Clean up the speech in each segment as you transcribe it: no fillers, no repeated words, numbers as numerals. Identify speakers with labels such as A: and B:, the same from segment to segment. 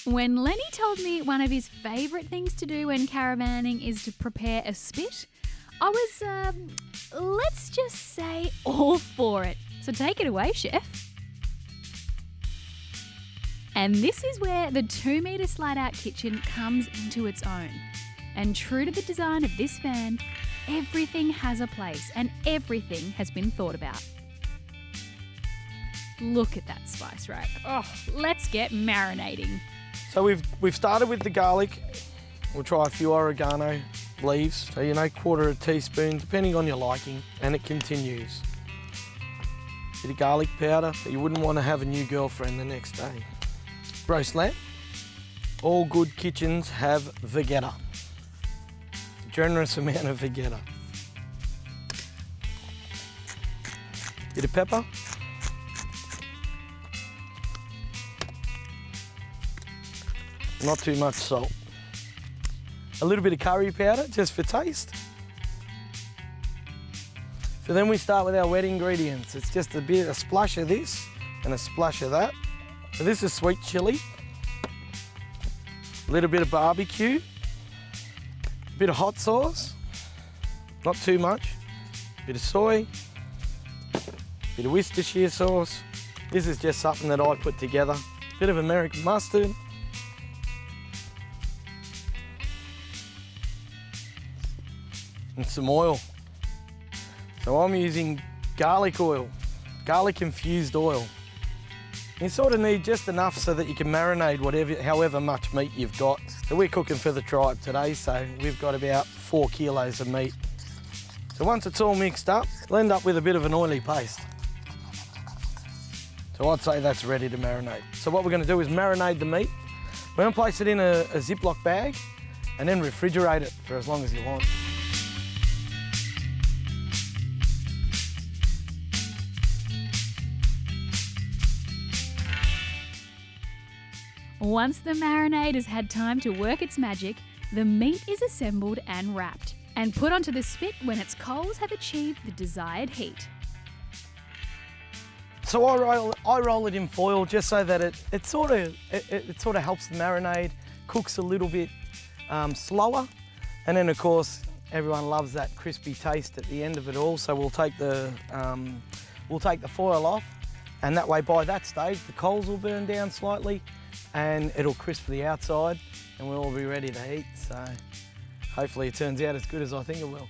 A: When Lenny told me one of his favourite things to do when caravanning is to prepare a spit, I was, let's just say, all for it. So take it away, chef. And this is where the 2-metre slide-out kitchen comes into its own. And true to the design of this van, everything has a place and everything has been thought about. Look at that spice rack. Oh, let's get marinating.
B: So we've started with the garlic. We'll try a few oregano leaves. So, quarter a teaspoon, depending on your liking, and it continues. Bit of garlic powder, but you wouldn't want to have a new girlfriend the next day. Roast lamb. All good kitchens have vegeta. Generous amount of vegeta. Bit of pepper. Not too much salt. A little bit of curry powder, just for taste. So then we start with our wet ingredients. It's just a splash of this and a splash of that. So this is sweet chilli. A little bit of barbecue. A bit of hot sauce. Not too much. A bit of soy. A bit of Worcestershire sauce. This is just something that I put together. A bit of American mustard. And some oil. So I'm using garlic oil, garlic infused oil. You sort of need just enough so that you can marinate however much meat you've got. So we're cooking for the tribe today, so we've got about 4 kilos of meat. So once it's all mixed up, we'll end up with a bit of an oily paste. So I'd say that's ready to marinate. So what we're going to do is marinate the meat. We're going to place it in a Ziploc bag and then refrigerate it for as long as you want.
A: Once the marinade has had time to work its magic, the meat is assembled and wrapped and put onto the spit when its coals have achieved the desired heat.
B: So I roll it in foil just so that it sort of helps the marinade, cooks a little bit slower, and then of course everyone loves that crispy taste at the end of it all. So we'll take the foil off, and that way by that stage the coals will burn down slightly, and it'll crisp the outside, and we'll all be ready to eat. So hopefully it turns out as good as I think it will.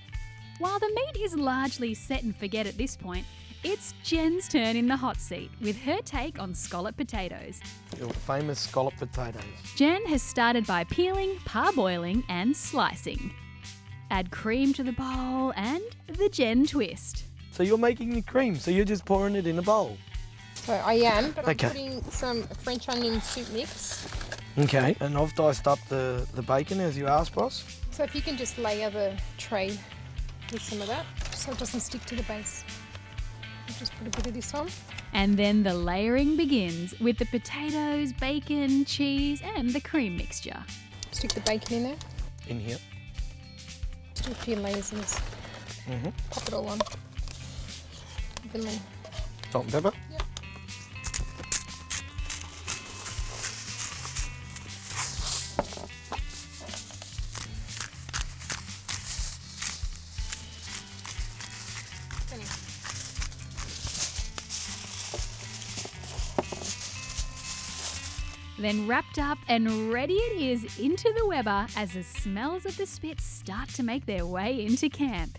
A: While the meat is largely set and forget at this point, it's Jen's turn in the hot seat with her take on scallop potatoes.
B: Your famous scallop potatoes.
A: Jen has started by peeling, parboiling and slicing. Add cream to the bowl and the Jen twist.
B: So you're making the cream, so you're just pouring it in a bowl?
C: So I am, but
B: Okay.
C: I'm putting some French onion soup mix.
B: Okay, and I've diced up the bacon as you asked, boss.
C: So if you can just layer the tray with some of that, so it doesn't stick to the base. I'll just put a bit of this on.
A: And then the layering begins with the potatoes, bacon, cheese and the cream mixture.
C: Stick the bacon in there.
B: In here.
C: Just do a few layers of this. Pop it all on. Evenly.
B: Salt and pepper.
C: Yep.
A: Then wrapped up and ready it is into the Weber as the smells of the spits start to make their way into camp.